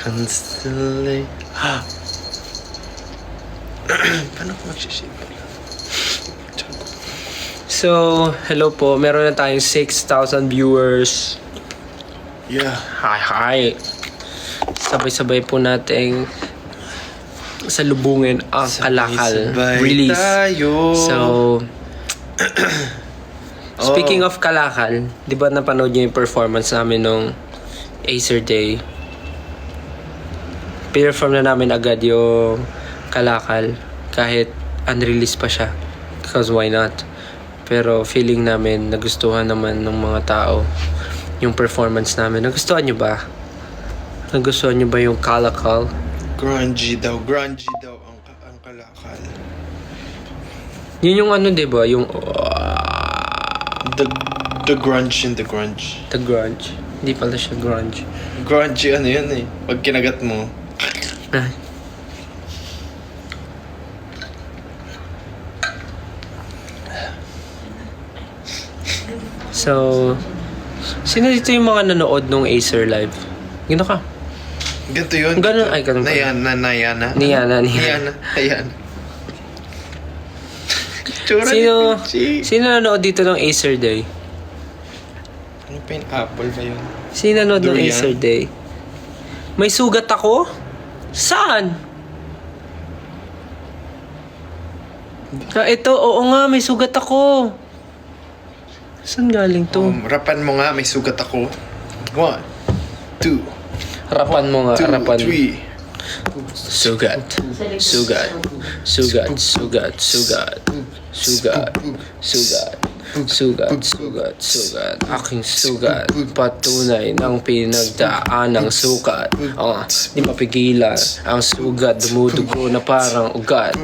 Constantly. Paano ko mag-shake? So, hello po. Meron na tayong 6,000 viewers. Yeah. Hi. Sabay-sabay po nating salubungin ang Kalakal release. Tayo. So, speaking of Kalakal, di ba napanood niyo yung performance namin nung Acer Day? Perform na namin agad yung Kalakal kahit unreleased pa siya. Because why not? Pero feeling namin nagustuhan naman ng mga tao yung performance namin. Nagustuhan niyo ba? Nagustuhan niyo ba yung Kalakal? Grungy daw ang Kalakal. Yun yung ano, di ba? Yung The grunge in the grunge. the grunge. Hindi pala siya grunge. Grungy ano yun eh. Pag kinagat mo. Ah. So, sino dito yung mga nanood nung Acer Live? Gino ka? Ganito yun. Ganun, ay, ganun pa. Nayana. Niyana. Ayan. Tsura Sino, ni Pichi. sino nanood dito ng Acer Day? Ano pa yung apple ba yun? Sino nanood ng Durian? Acer Day? May sugat ako? Saan? Ito, oo nga, may sugat ako. Saan galing to? Rapan mo nga, may sugat ako. 1, 2, Harapan mo nga, 2, harapan. 3. Sugat. Sugat. Sugat. Sugat. Sugat. Sugat. Sugat. Sugat. Sugat. Sugat. Aking sugat. Patunay ng pinagdaan ng sugat. Di mapigilan. Ang sugat dumudugo na parang ugat.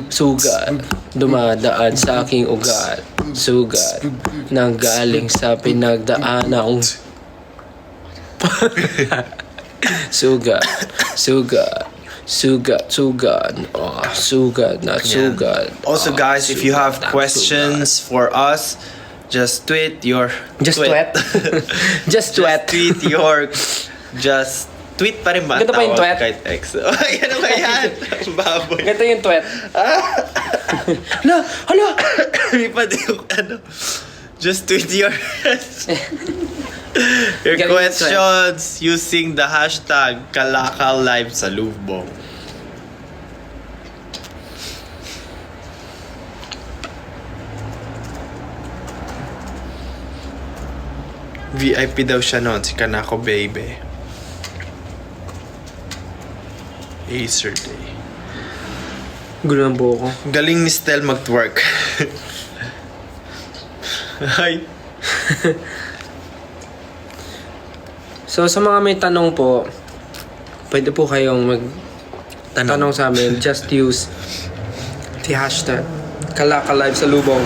Sugat. Dumadaan sa aking ugat. Sugat. Nanggaling sa pinagdaan ng sugat. Sugat. Sugat. Sugat. Sugat na sugat. Also guys, if you have questions for us, just tweet your... Just tweet. Just tweet. Just tweet pa rin ba? Ganito pa yung tawag tweet? kahit X. Ay, ano ba yan? Baboy. Ito yung tweet. Hala! Hindi pa din yung ano. Just tweet your Galing questions using the hashtag #KalakalLive sa Luvbong. VIP daw siya noon, si Kanako Baby. Acer Day. Gulo ng buho ko. Galing ni Stel mag-twerk. Hi. So, sa mga may tanong po, pwede po kayong magtanong sa amin. Just use the hashtag #KalakalLive sa Lubong.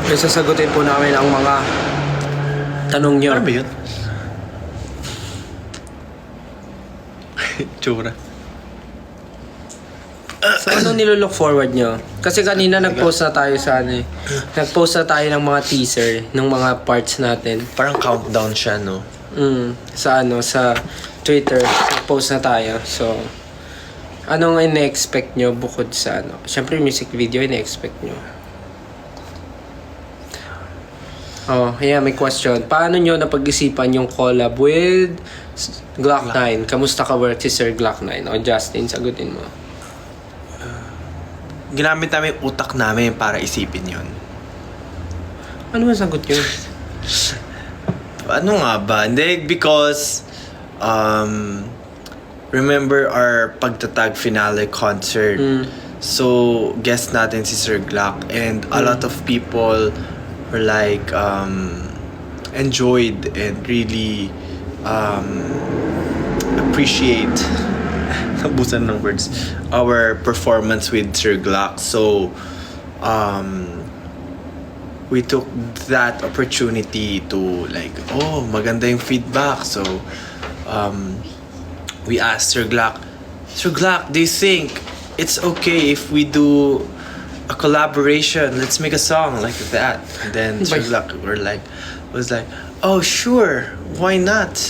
Kaya sasagutin po namin ang mga tanong nyo. Ano ba yun? Tsura. So, anong nilook forward nyo? Kasi kanina nag-post na tayo sa ano eh. Nag-post na tayo ng mga teaser, ng mga parts natin. Parang countdown siya, no? Sa Twitter, nag-post na tayo. So, anong ina-expect nyo bukod sa ano? Siyempre, music video, ina-expect nyo. Oh, yeah, may question. Paano nyo napag-isipan yung collab with Glock 9? Kamusta ka work si Sir Glock 9? O Justin, sagutin mo. Ginamit namin yung utak namin para isipin yun. Ano man sagot yun? Ano nga ba? Hindi, because remember our pagtatag finale concert. So, guest natin si Sir Glock and a lot of people were like enjoyed and really appreciate nabusan ng words our performance with Sir Glock. So we took that opportunity to like, oh, maganda yung feedback. So we asked Sir Glock, do you think it's okay if we do a collaboration? Let's make a song like that. And then Sir Glock was like, oh sure, why not?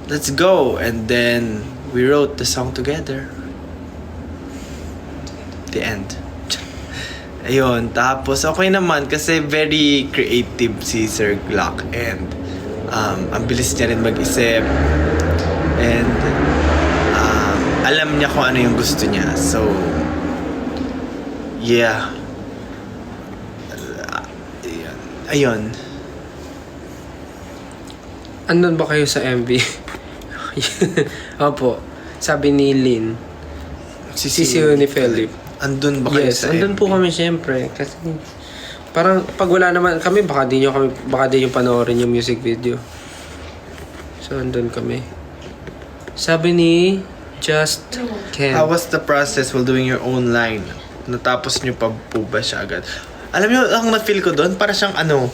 let's go. And then we wrote the song together. The end. Ayun, tapos okay naman kasi very creative si Sir Glock and ang bilis niya rin mag-isip and alam niya kung ano yung gusto niya. So, yeah. Ayun. Andun ba kayo sa MV? Opo. Sabi ni Lynn. Sisiyo ni Philip. Andun ba kayo Yes, sa andun MV? po kami syempre. Kasi parang pag wala naman kami, baka di yung panoorin yung music video. So, andun kami. Sabi ni Just Ken. How was the process while doing your own line? Natapos niyo pa po ba siya agad? Alam niyo, ang na-feel ko doon, para siyang ano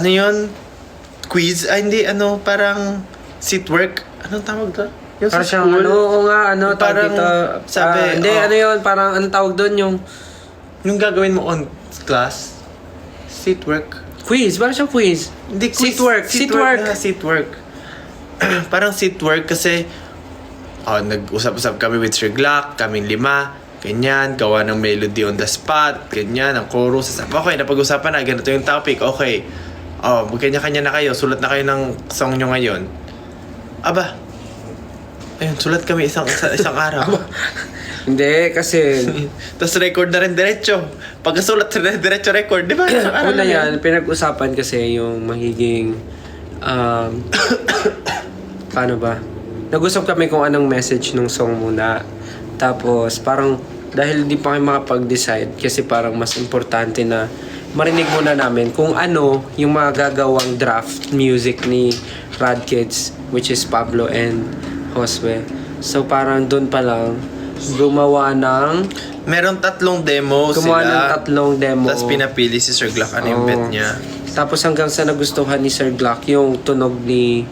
yun? Quiz? Ay, hindi, parang seat work. Anong tawag doon? Yung sa Parang siyang school? tawag Parang dito. sabi, Hindi, ano yun, parang anong tawag doon yung Yung gagawin mo on class? Seat work? quiz. Parang siyang quiz. Hindi, Seat work. Seat work. Parang seat work kasi nag-usap-usap kami with Sir Glock, kaming 5, ganyan, gawa ng melody on the spot, ganyan, ang chorus. Okay, napag-usapan na, ganito yung topic, okay. Magkanya-kanya na kayo, sulat na kayo ng song nyo ngayon. Aba, ayun, sulat kami isang araw. Hindi, kasi Tapos record na rin diretso. Pagkasulat na diretso record, di ba? Isang araw una na yan, pinag-usapan kasi yung magiging paano ba? Nag-usap kami kung anong message ng song muna. Tapos parang dahil hindi pa kami makapag-decide kasi parang mas importante na marinig muna namin kung ano yung magagawang draft music ni Rad Kids, which is Pablo and Josue. So parang doon pa lang gumawa ng Meron 3 demo sila. 3 demo. Tapos pinapili si Sir Glock ano yung bet niya. Tapos hanggang sa nagustuhan ni Sir Glock yung tunog ni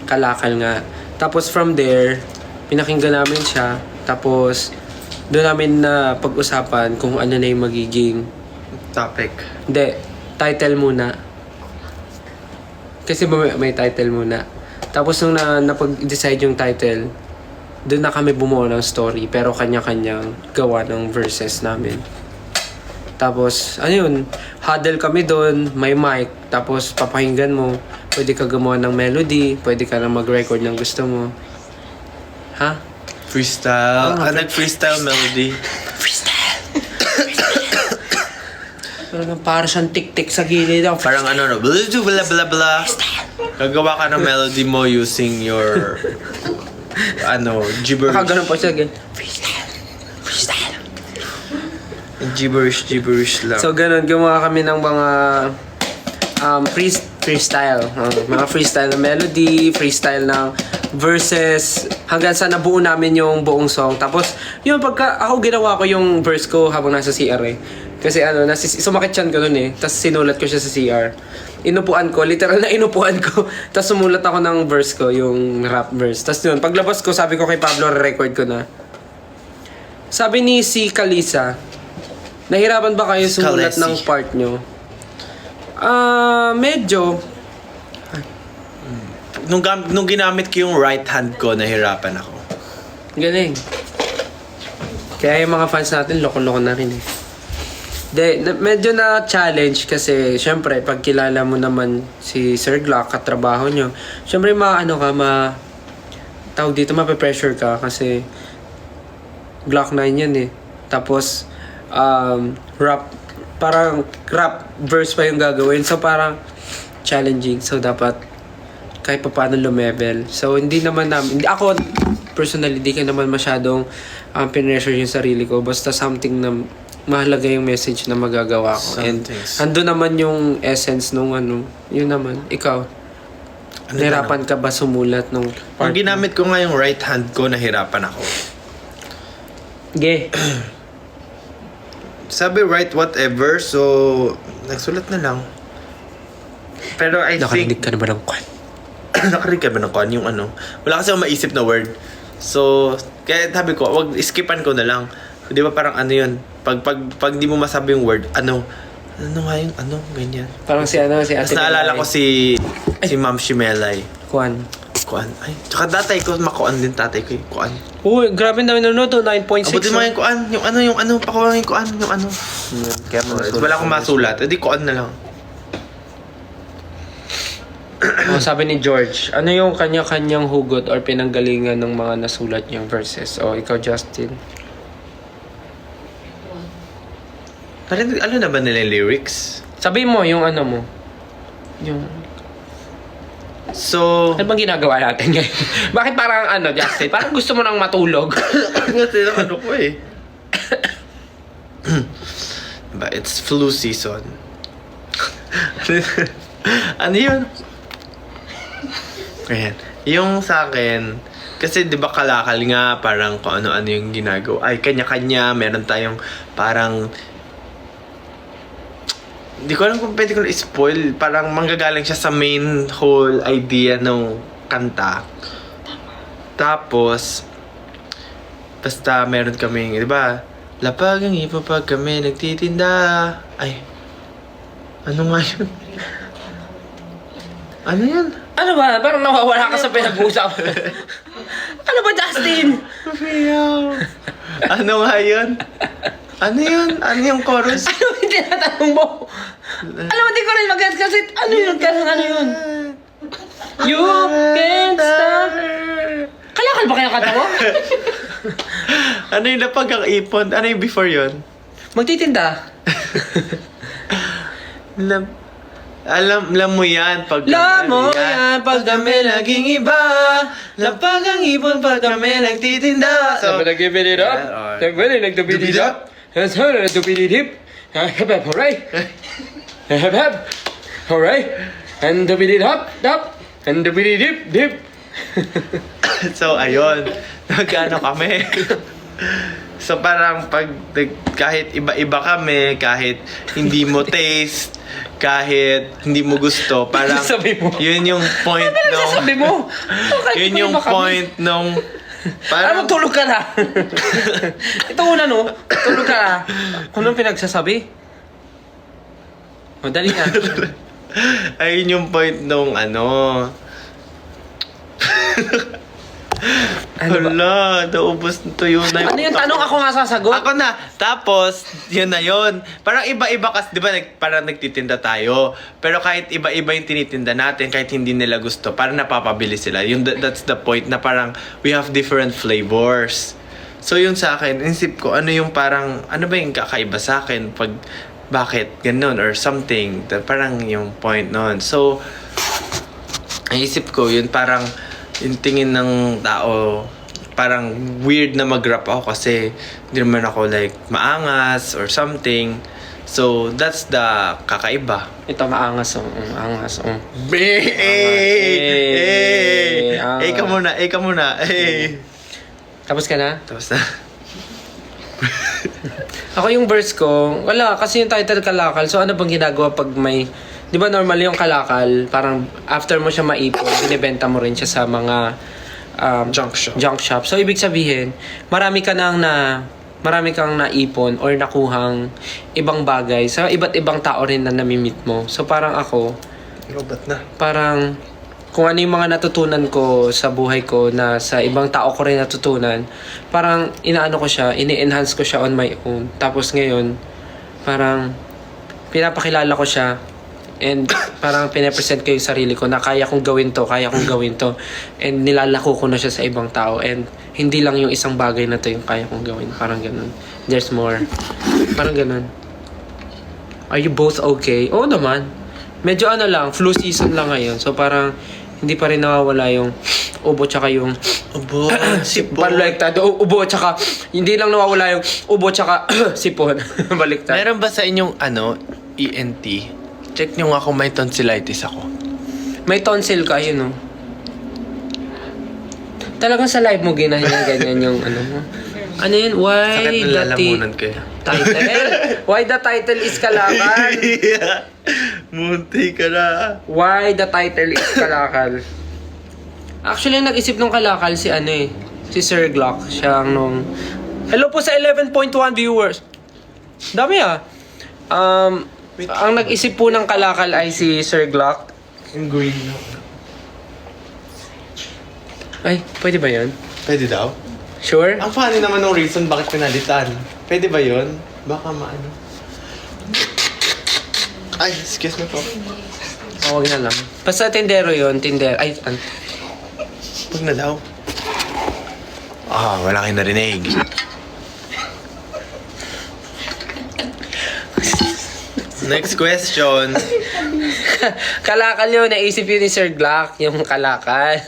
Kalakal nga. Tapos from there, pinakinggan namin siya. Tapos doon namin na pag-usapan kung ano na yung magiging Topic. Hindi, title muna. Kasi may title muna. Tapos nung napag-decide yung title, doon na kami bumuo ng story. Pero kanya-kanyang gawa ng verses namin. Tapos, ano yun, huddle kami doon, may mic. Tapos papakinggan mo, pwede ka gumawa ng melody, pwede ka na mag-record ng gusto mo. Ha? Freestyle. Nag-freestyle melody. Parang siyang tik-tik sa gilid. Parang blah blah blah blah. Gagawa ka ng melody mo using your gibberish. Baka ganun pa siya. Gibberish lang. So ganun, gumawa kami ng mga freestyle. Mga freestyle na melody, freestyle ng verses, hanggang sa nabuo namin yung buong song. Tapos, yun, pagka ako ginawa ko yung verse ko habang nasa CR eh. Kasi sumakit siyan ko nun eh. Tapos sinulat ko siya sa CR. Inupuan ko, literal na inupuan ko. Tapos sumulat ako ng verse ko, yung rap verse. Tapos yun, paglabas ko, sabi ko kay Pablo, record ko na. Sabi ni si Kalisa, nahirapan ba kayo sumulat Kalesi. ng part nyo? Medyo. Nung ginamit ko yung right hand ko, nahirapan ako. Galing. Kaya yung mga fans natin, loko-loko na rin eh. Medyo na challenge kasi syempre pag kilala mo naman si Sir Glock, katrabaho nyo, syempre tawag dito, mape-pressure ka kasi Glock 9 yan eh. Tapos parang rap verse pa yung gagawin, so parang challenging, so dapat kahit pa paano lumevel. So hindi ako personally, di ka naman masyadong pinressure yung sarili ko, basta something na mahalaga yung message na magagawa ko. And ando naman yung essence nung yun naman. Ikaw, nahirapan ka ba sumulat nung Pag ginamit ko nga yung right hand ko, nahirapan ako. Sabi write whatever, so nagsulat na lang. Pero I Nakarinig think ka naman ng kwan. nakarinig ka ba ng kwan yung wala kasi akong maisip na word. So, kaya sabi ko, wag skipan ko na lang. Di ba parang yun? Pag di mo masabi yung word, ano nga yung ganyan. Parang si Ate Tapos naalala ko si Ma'am Shimelay. Kwan. kuan. Ay, tsaka tatay ko, makuan din tatay ko yung kuan. Uy, grabe na nanonood to, 9.6. Abutin mo yung kuan, yung ano, pakuha yung kuan, yung ano. Kaya Wala akong masulat, edi kuan na lang. Oh, sabi ni George, ano yung kanya-kanyang hugot or pinanggalingan ng mga nasulat niyang verses? O, ikaw, Justin. Ano na ba nila yung lyrics? Sabi mo, yung ano mo. Yung... So, Ano bang ginagawa natin ngayon? Bakit parang ano, Justin? Parang gusto mo nang matulog. kasi ano ko eh. But it's flu season. Ano yun? Ayan. Yung sa akin, kasi di ba kalakal nga, parang kung ano-ano yung ginagawa. Ay, kanya-kanya, meron tayong parang... Hindi ko alam kung pwede ko na spoil. Parang manggagaling siya sa main whole idea ng kanta. Tapos, basta meron kaming, di ba? Lapag ang ipo pag kami nagtitinda. Ay, ano nga yun? Ano yan? Ano ba? Parang nawawala ka sa pinag-uusap. Ano ba, Justin? Ano nga yun? Ano yun? Ano yung chorus? Ano yung tinatanong mo? Alam mo, di ko rin mag-gets kasi ano yun? Ano yun? You can't stop. Kalakal ba kaya kanta mo? Ano yung lapag ang ipon? Ano yung before yun? Magtitinda. Alam mo yan pag Alam mo yan, pag kami naging iba. Lapag ang ipon pag kami nagtitinda. So, Sabi na give it up. yeah, Sabi na nagdubidid up. Sabi na nagdubidid hip. Hep hep hooray. Hep hep hooray. And dubidid hop, dop. And dubidid dip, dip. So, ayun. Nagano kami. So, parang kahit iba-iba kami, kahit hindi mo taste, kahit hindi mo gusto, parang Sabi mo? yun yung point nung... Sabi mo? Yun yung point nung... Parang Parang... tulog ka na. Ito una no. Tulog ka na. Kung anong pinagsasabi? Madali na. Ayun yung point nung ano... Ano ba? Hala, naubos na tuyo na Ano yung tanong? Ako nga sasagot? Ako na. Tapos, yun na yun. Parang iba-iba kasi, di ba, parang nagtitinda tayo. Pero kahit iba-iba yung tinitinda natin, kahit hindi nila gusto, parang napapabili sila. That's the point na parang we have different flavors. So, yun sa akin, insip ko, ano yung parang, ano ba yung kakaiba sa akin pag, bakit ganun or something. Parang yung point nun. So, naisip ko, yun parang, yung tingin ng tao, parang weird na mag-rap ako kasi hindi naman ako like maangas or something. So, that's the kakaiba. Ito maangas oh. Maangas oh. Ka muna. Tapos ka na? Tapos na. Ako yung verse ko, wala. Kasi yung title kalakal. So ano bang ginagawa pag may... Di ba normal yung kalakal, parang after mo siya maipon, binibenta mo rin siya sa mga junk shop. So ibig sabihin, marami kang naipon or nakuhang ibang bagay sa iba't ibang tao rin na namimit mo. So parang ako, parang kung ano yung mga natutunan ko sa buhay ko na sa ibang tao ko rin natutunan, parang inaano ko siya, ini-enhance ko siya on my own. Tapos ngayon, parang pinapakilala ko siya. And parang pinapresent ko yung sarili ko na kaya kong gawin to. And nilalako ko na siya sa ibang tao. And hindi lang yung isang bagay na to yung kaya kong gawin. Parang ganun. There's more. Parang ganun. Are you both okay? Oo naman. Medyo ano lang, flu season lang ngayon. So parang hindi pa rin nawawala yung ubo tsaka yung Ubo, sipon. baliktad. Ubo tsaka hindi lang nawawala yung ubo tsaka sipon. Baliktad. Meron ba sa inyong ENT? Check nyo nga kung may tonsillitis ako. May tonsil ka, yun, no? Talagang sa live mo ganyan yung ano mo. Ano yun? Why Sakit the na lalamunan ko yun. title? Why the title is Kalakal? Munti ka na. Why the title is Kalakal? Actually, ang nag-isip ng Kalakal si ano eh. Si Sir Glock. Siya ang nung... Hello po sa 11.1 viewers. Dami ah. Ang nag-isip po ng Kalakal ay si Sir Glock. Yung green na. Ay, pwede ba yun? Pwede daw? Sure? Ang funny naman ng reason bakit pinalitan. Pwede ba yun? Baka maano. Ay, excuse me po. Huwag na lang. Basta tindero yun, tindero. Ay, Huwag na daw. Wala kayo narinig. Next question. kalakal yun. Naisip yun ni Sir Glock, yung kalakal.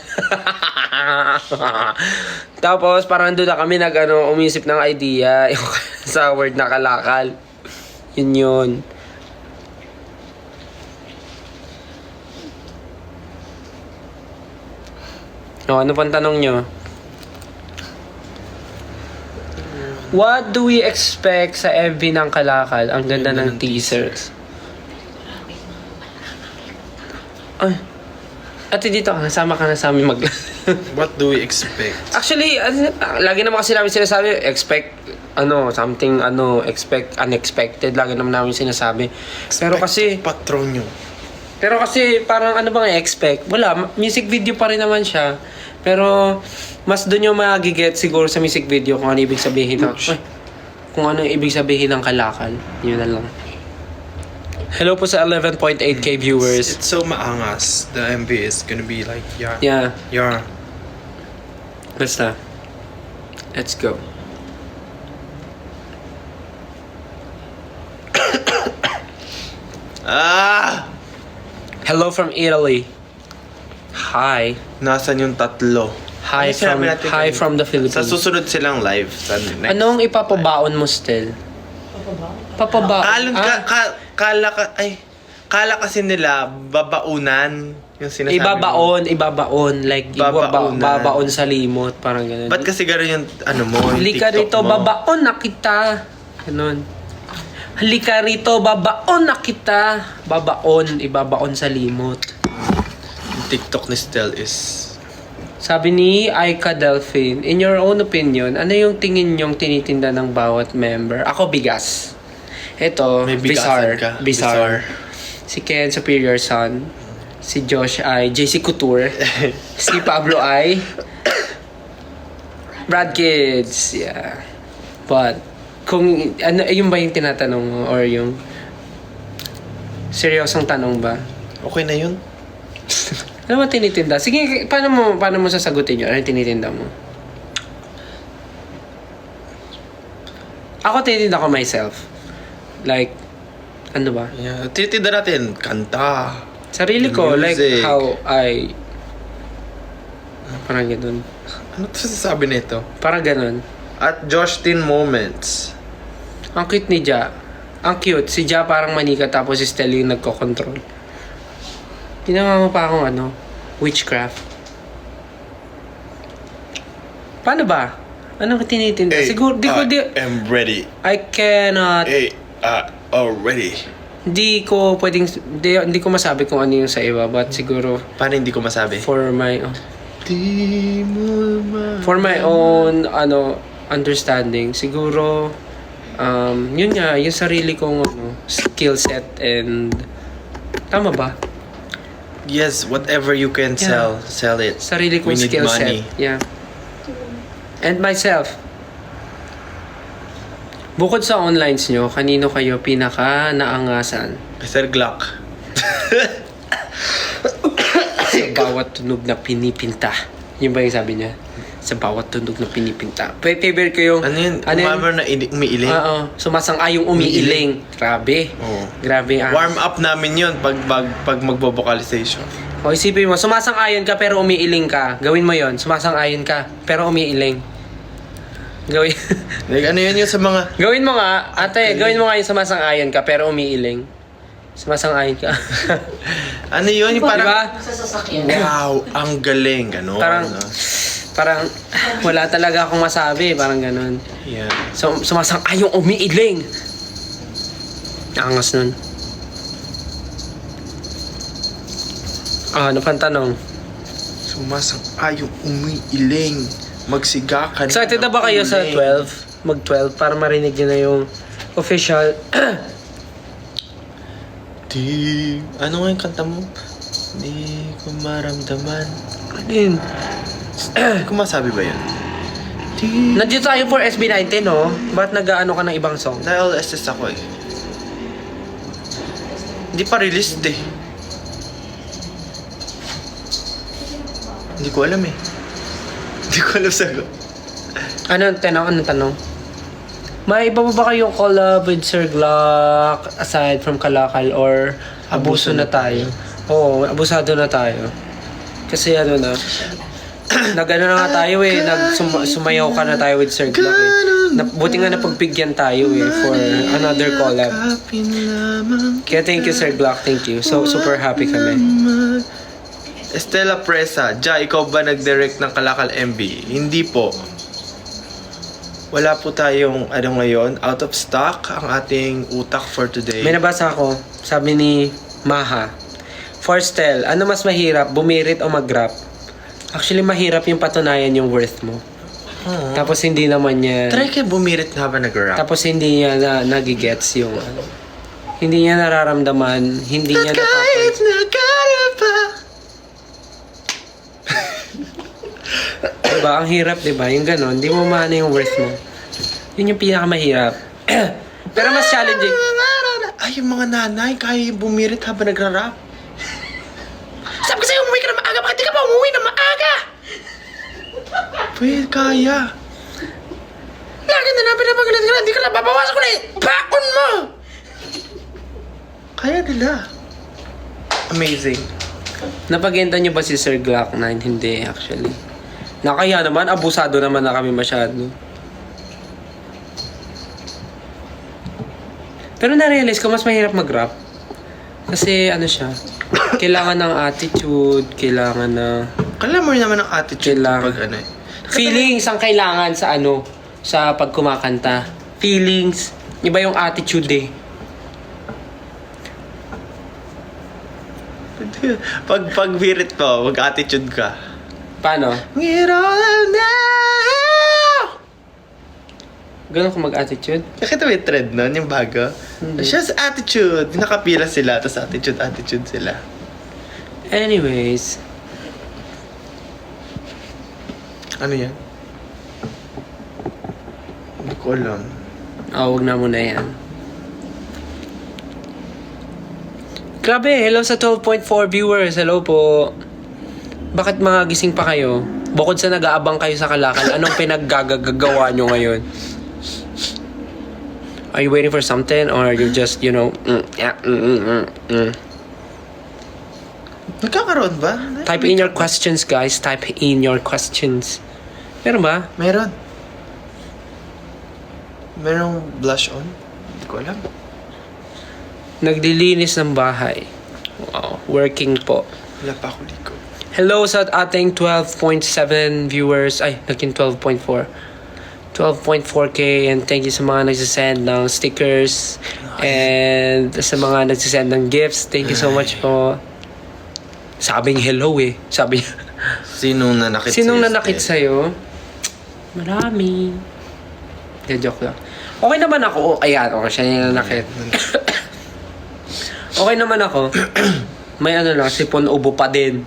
Tapos, parang doon na kami umisip ng idea yung sa word na kalakal. Yun yun. Ano pang tanong nyo? What do we expect sa MV ng Kalakal? Ang ganda ng teasers. Ay. Ate, dito ka. Nasama ka na sa amin mag... What do we expect? Actually, lagi naman kasi namin sinasabi, expect unexpected. Lagi naman namin sinasabi. Pero kasi, Patron nyo. parang ano bang i-expect? Wala, music video pa rin naman siya. Pero, mas doon yung magiget siguro sa music video kung ano ibig sabihin ng... kung ano ibig sabihin ng Kalakal. Yun na lang. Hello po sa 11.8k viewers. It's so maangas. The MV is gonna be like, yeah. Yeah, Yeah. basta. Let's go. Hello from Italy. Hi. Nasaan yung tatlo? Hi Ano sinabi natin kanina? from the Sa Philippines. susunod silang live. Sa next. Anong ipapabaon mo still? Papabaon? Kala kasi nila, babaunan yung sinasabi mo. Ibabaon. Like, Babaunan. babaon sa limot. Parang ganun. Ba't kasi gano'n yung, mo, yung Halika TikTok rito, mo? babaon na kita. Ganun. Halika rito, babaon na kita. Babaon, ibabaon sa limot. Yung TikTok ni Stel is... Sabi ni Aika Delphine, in your own opinion, ano yung tingin nyong tinitinda ng bawat member? Ako, bigas. Ito, May bigasan ka. Bizarre. Si Ken, Superior Son. Si Josh ay JC Couture. Si Pablo ay Brad Kids. Yeah. But, kung, ano, yun ba yung tinatanong mo? Or yung seryosong tanong ba? Okay na yun? Ano ba tinitinda? Sige, paano mo sasagutin yun? Ano yung tinitinda mo? Ako tinitinda ko myself. Like, ano ba? Yeah. Tinitinda natin, kanta. Sarili ko, like Music. how I... Parang ganun. Ano to sasabi nito? Parang ganun. At Justin Moments. Ang cute ni Ja. Ang cute. Si Ja parang manika tapos si Stella yung nagko-control. Ginawa mo pa akong witchcraft. Paano ba? Anong tinitinda? Siguro, am ready. I cannot... Already. Hindi ko pwedeng... Hindi ko masabi kung ano yung sa iba. But siguro, Paano hindi ko masabi? for my... Di mo For my own understanding, siguro yun nga, yung sarili kong skill set and tama ba? Yes, whatever you can Yeah. sell it. Sarili kong We need skill money. set. Yeah. And myself. Bukod sa onlines nyo, kanino kayo pinaka naangasan? Sir Glock. Sa bawat tunog na pinipinta. Yun ba yung sabi niya? Sa bawat tunog na pinipinta. Favorite ko yung... Ano yun? Umamar na umiiling? Oo. Sumasang-ayong umiiling. Grabe. Oo. Grabe. Warm up namin yun pag magbo-vocalization. O isipin mo, sumasang-ayon ka pero umiiling ka. Gawin mo yon. Sumasang-ayon ka pero umiiling. Gawin. Like, ano yun sa mga... Gawin mo nga, ate, gawin mo nga yung sumasang-ayon ka pero umiiling. Sumasang-ayon ka. Ano yun? Yung parang... Diba? Sa sasakyan. Wow, ang galing. Gano'n. Parang wala talaga akong masabi. Parang ganun. Yeah. So, sumasang-ayong umiiling. Angas nun. Ano pang tanong? Sumasang-ayong umiiling. Magsigakan. Excited na ba kayo sa 12? Mag-12 para marinig nyo na yung official. Ano nga yung kanta mo? Di ko maramdaman. Ano yun? Kung masabi ba yun? Nandiyo tayo for SB19, no? Ba't nag-ano ka ng ibang song? Dahil SS ako eh. Hindi pa released eh. Hindi ko alam eh. Hindi ko alam sagot. Anong tanong? May iba pa ba kayong collab with Sir Glock aside from Kalakal or abuso na tayo? Oo, abusado na tayo. Kasi ano na, nag-ano na nga tayo eh, sumayaw ka na tayo with Sir Glock eh. Buti nga napagbigyan tayo eh for another collab. Kaya thank you Sir Glock, thank you. So super happy kami. Estela Presa, Ja, ikaw ba nag-direct ng Kalakal MV? Hindi po. Wala po tayong ngayon, out of stock ang ating utak for today. May nabasa ako, sabi ni Maha. Forstel, ano mas mahirap, bumirit o mag-rap? Actually, mahirap yung patunayan yung worth mo. Tapos hindi naman niya... Try kayo bumirit na habang nag-rap. Tapos hindi niya nagigets yung... Hindi niya nararamdaman, hindi niya kahit nag-rap pa. Diba? Ang hirap, diba? Yung ganon, hindi mo maano yung worth mo. Yun yung pinakamahirap. Pero mas challenging. Ay, yung mga nanay, kaya yung bumirit habang nagra-rap. Sabi ko sa'yo, umuwi ka na maaga. Bakit di ka pa umuwi na maaga? Pwede, kaya. Lagi na namin napagalit ka na. Hindi ka na babawasan ko na yung bakon mo. Kaya nila. Amazing. Napagenta niyo ba si Sir Glock 9? Hindi, actually. Nakaya naman, abusado naman na kami masyado. Pero na-realize ko, mas mahirap mag-rap. Kasi ano siya, kailangan ng attitude, kailangan na... Kailangan mo rin naman ng attitude Kailangan. pag ano eh. Feelings ang kailangan sa ano, sa pagkumakanta. Feelings. Iba yung attitude eh. Pag birit po, mag-attitude ka. Paano? Get all now! Ganun ko mag-attitude? Nakita mo yung trend nun, yung bago? Hindi. Siya sa attitude. Nakapila sila, tapos attitude sila. Anyways. Ano yan? Hindi ko alam. Wag na muna yan. Grabe, hello sa 12.4 viewers. Hello po. Bakit mga gising pa kayo? Bukod sa nag-aabang kayo sa Kalakal, anong pinaggagawa nyo ngayon? Are you waiting for something? Or you're just, Nagkakaroon ba? Type in your questions, guys. Type in your questions. Meron ba? Meron. Merong blush on? Hindi ko alam. Naglilinis ng bahay. Wow. Working po. Wala pa ako ligo. Hello sa ating 12.7 viewers. Ay, naging 12.4. 12.4k and thank you sa mga nagsisend ng stickers and sa mga nagsisend ng gifts. Thank you so much po. Sabing hello eh. Sabi niya. Sinong nanakit Sinong nanakit sa'yo? Marami. Joke lang. Okay naman ako. Ayan, okay siya yung nanakit. Okay naman ako. May ano lang, sipon ubo pa din.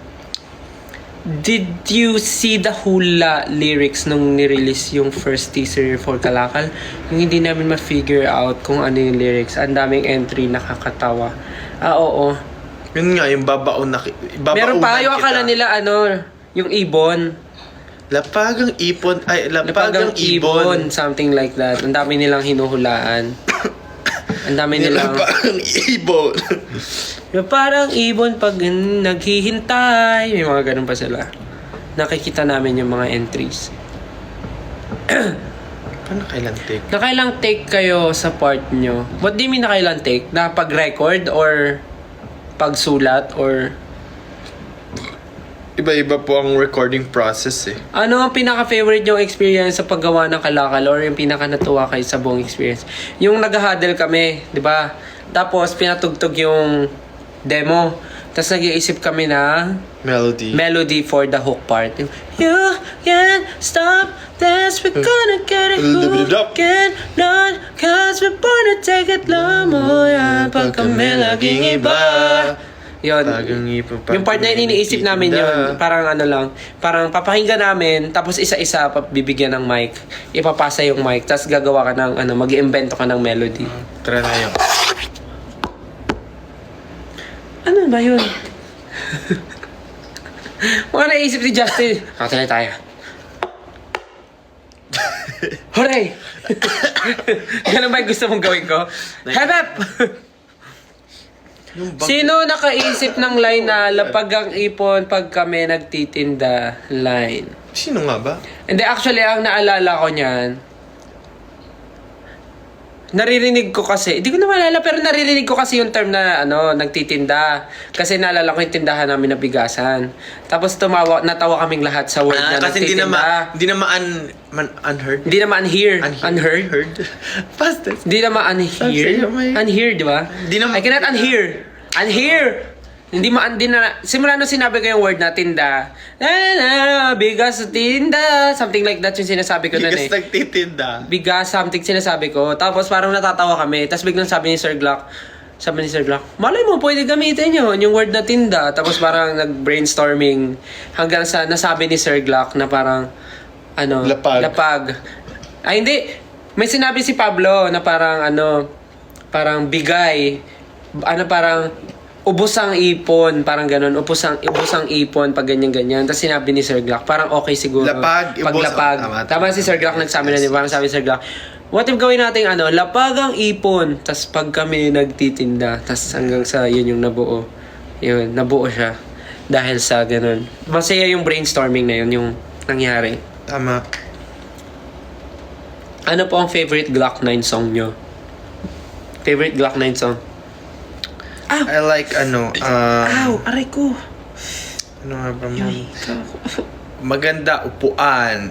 Did you see the hula lyrics nung nirelease yung first teaser for Kalakal? Yung hindi namin ma-figure out kung ano yung lyrics. Ang daming entry, nakakatawa. Oo. Yun nga, yung babaon na... Meron pa, yung akala nila yung ibon. Lapagang ipon. Ay, lapagang ibon. Something like that. Ang dami nilang hinuhulaan. Ang dami nilang... Lapagang ibon. Yung parang ibon pag naghihintay. May mga ganun pa sila. Nakikita namin yung mga entries. Paano kailang take? Nakailang take kayo sa part nyo? What do you mean nakailang take? Na pag-record or pagsulat or... Iba-iba po ang recording process eh. Ano ang pinaka-favorite yung experience sa paggawa ng Kalakal or yung pinaka-natuwa kayo sa buong experience? Yung nag-huddle kami, di ba? Tapos pinatugtog yung demo. Tapos nag-iisip kami na melody for the hook part. Yung, you can't stop this, we're gonna get it hooking on, cause we're born to take it lang mo yan. Pag kami laging iba, Yun. Bagang ipon. Yung part na yun, iniisip namin yun. Parang ano lang. Parang papakinggan namin, tapos isa-isa bibigyan ng mic. Ipapasa yung mic, tapos gagawa ka ng, mag-iimbento ka ng melody. Tara na yun. Ano ba yun? Mga naisip ni Justin. Kakatulay tayo. Hooray! Ganun ba yung gusto mong gawin ko? Hanap! Sino nakaisip ng line na lapag ang ipon pag kami nagtitinda line? Sino nga ba? Hindi, actually, ang naalala ko niyan, naririnig ko kasi, hindi ko na maalala, pero naririnig ko kasi yung term na, nagtitinda. Kasi naalala ko yung tindahan namin na bigasan. Tapos natawa kaming lahat sa word na Kasi nagtitinda. hindi naman unheard. Hindi naman unheard. Unheard. Past tense. Hindi naman unheard. Sabi may- Unheard, di ba? Hindi naman- I cannot unhear. Unhear! Hindi na, simula nung sinabi ko yung word na tinda, bigas sa tinda, something like that yung sinasabi ko nun Bigas eh. nagtitinda. Bigas, something sinasabi ko. Tapos parang natatawa kami. Tapos biglang sabi ni Sir Glock, malay mo, pwede gamitin yun, yung word na tinda. Tapos parang nag-brainstorming hanggang sa nasabi ni Sir Glock na parang, lapag. Ay, hindi. May sinabi si Pablo na parang, parang bigay. Parang, ubos ang ipon, parang ganun. Ubos ang ipon, pag ganyan-ganyan. Tapos sinabi ni Sir Glock, parang okay siguro. Lapag, pag ubos lapag. ang- Tama si Sir Glock nagsabi na din. Parang sabi ni Sir Glock, what if gawin natin lapag ang ipon, tas pag kami nagtitinda, tas hanggang sa yun yung nabuo. Yun, nabuo siya. Dahil sa ganun. Masaya yung brainstorming na yun, yung nangyari. Tama. Ano po ang favorite Glock 9 song nyo? Favorite Glock 9 song? I like Aray ko! ano nga ba mo? Maganda, upuan.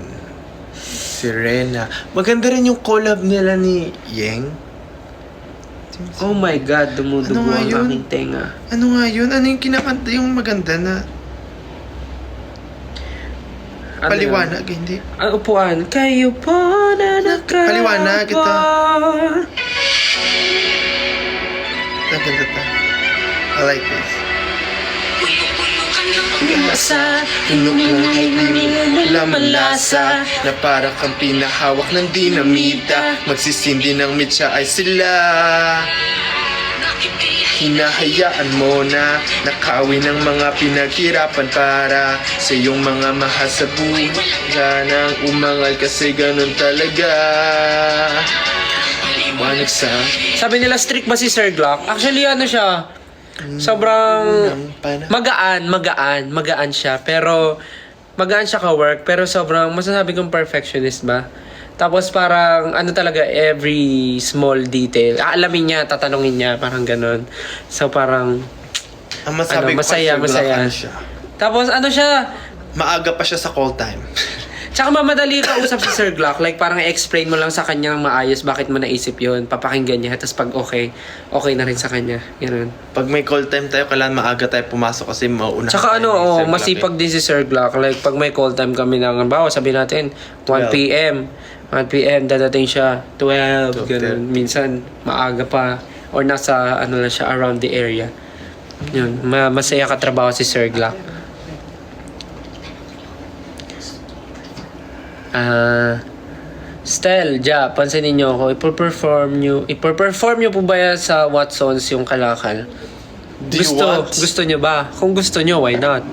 Sirena. Maganda rin yung collab nila ni Yeng. Oh my God, dumudugo Ano nga ang yun? aking tenga. Ano nga yun? Ano yung kinakanta yung maganda na Ano paliwanag? Hindi. Ang upuan. Kayo po na nakaupo. Paliwanag ito. Ang ganda ta. I like this. Sa Lamalasa na para kang pinahawak ng dinamita. Magsisindi ng mitya ay sila. Hinahayaan mo na nakawin ng mga pinaghirapan para sa iyong mga mahal sa buhay. Sanang umangal kasi ganun talaga. Wanag sa Sabi nila strict ba si Sir Glock? Actually ano siya, sobrang magaan siya. Pero magaan siya ka-work, pero sobrang masasabi kong perfectionist ba? Tapos parang talaga every small detail. Aalamin niya, tatanungin niya, parang ganun. So parang ang masabi ko masaya, kay Sir Glock, masaya. ano siya? Tapos siya, Maaga pa siya sa call time. tsaka mamadali ka usap si Sir Glock. Like, parang i-explain mo lang sa kanya ng maayos bakit mo naisip yun. Papakinggan niya. Tapos pag okay na rin sa kanya. Ganun. Pag may call time tayo, kailangan maaga tayo pumasok kasi mauuna. Tsaka tayo ni Sir Glock masipag din si Sir Glock. Like, pag may call time kami ng, bawa sabi natin, 1 p.m. 1 p.m. dadating siya, 12. Ganun. Minsan, maaga pa. Or nasa, lang siya, around the area. Yun. Masaya katrabaho si Sir Glock. Stel, pansinin niyo ako. Ipo-perform niyo po ba yan sa Watsons yung Kalakal? Gusto niyo ba? Kung gusto niyo, why not?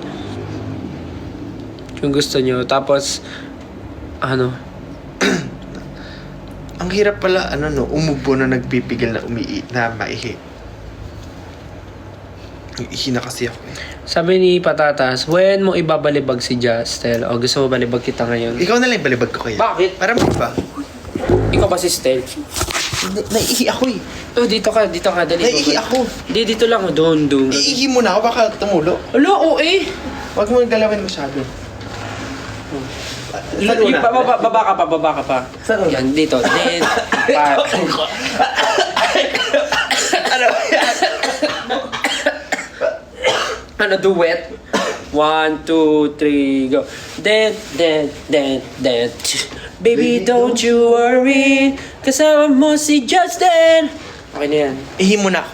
Kung gusto niyo. Tapos, Ang hirap pala, umubo na nagpipigil na maihi. Ihi na kasi ako eh. sabi ni Patatas, when mo ibabalibag si Stel? O gusto mo balibag kita ngayon? Ikaw na lang balibag ko kaya. Bakit? Para mo ba? Ikaw ba si Stel? Naiihi ako eh. Oh, dito ka, dali. Naiihi ako. Di, dito lang, doon. Iihi mo na ako, baka tumulo. Alo, Huwag mo galawin masyado. Baba ka pa. Saan una? Yan, dito. Then, pa. Duet? 1, 2, 3, go. Then. Baby, don't you worry. Kasama mo si Justin. Okay na yan. Ihi mo na ako.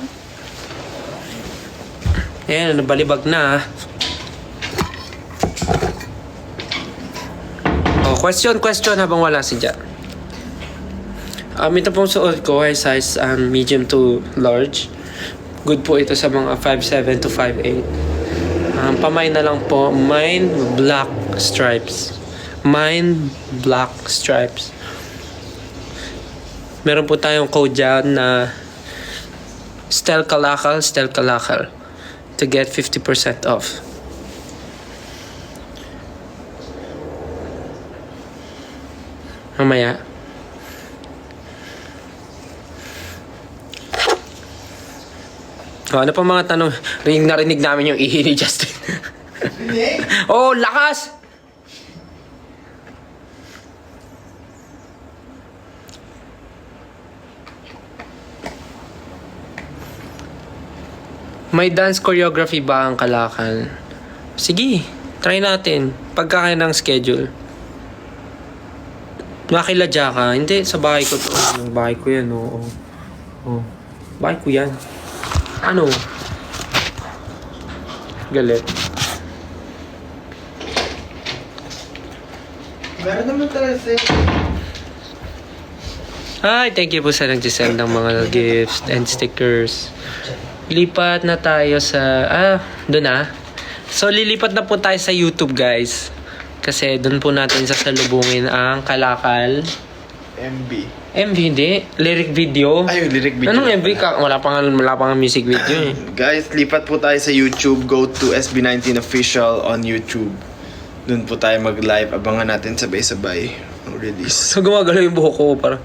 Ayan, nabalibag na. Oh, question habang wala si Jan. Ito pong suot ko ay size medium to large. Good po ito sa mga 5'7 to 5'8. Pamay na lang po, mine black stripes. Mine black stripes. Meron po tayong code dyan na Stel Kalakal to get 50% off. Mamaya. Ano pa mga tanong? Narinig namin yung ihi ni Justin. Oh, lakas! May dance choreography ba ang Kalakal? Sige, try natin. Pagkakain ng schedule. Nakiladya ka? Hindi, sa bahay ko to. Bahay ko yan, oo. Oh. Bahay ko yan. Ano? Galit. Meron naman talaga sa'yo. Hi, thank you po sa nag-send ng mga gifts and stickers. Lipat na tayo sa... doon na. So, lilipat na po tayo sa YouTube, guys. Kasi doon po natin sasalubungin ang Kalakal. MB. MV, hindi. Lyric video. Ay, yung lyric video. Anong MV? Wala pa nga music video eh. Guys, lipat po tayo sa YouTube. Go to SB19 Official on YouTube. Doon po tayo mag-live. Abangan natin sabay-sabay ang release. So, gumagalaw yung buhok ko para...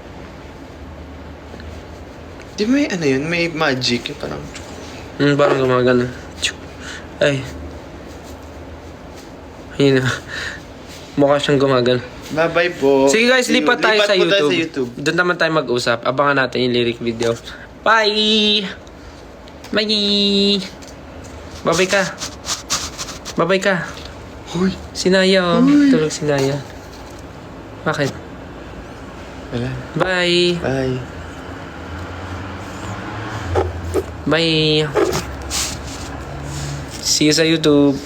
Di may ano yun? May magic. Yung parang... parang gumagalaw. Ay. Ayun na. Mukha siyang gumagalaw. Bye-bye po. Sige guys, See you. lipat tayo sa po YouTube. tayo sa YouTube. Doon naman tayo mag-usap. Abangan natin yung lyric video. Bye! Bye! Babay ka. Babay ka. Uy. Sinaya oh. Tulog sinaya. Bakit? Wala. Bye! Bye. Bye! See you sa YouTube.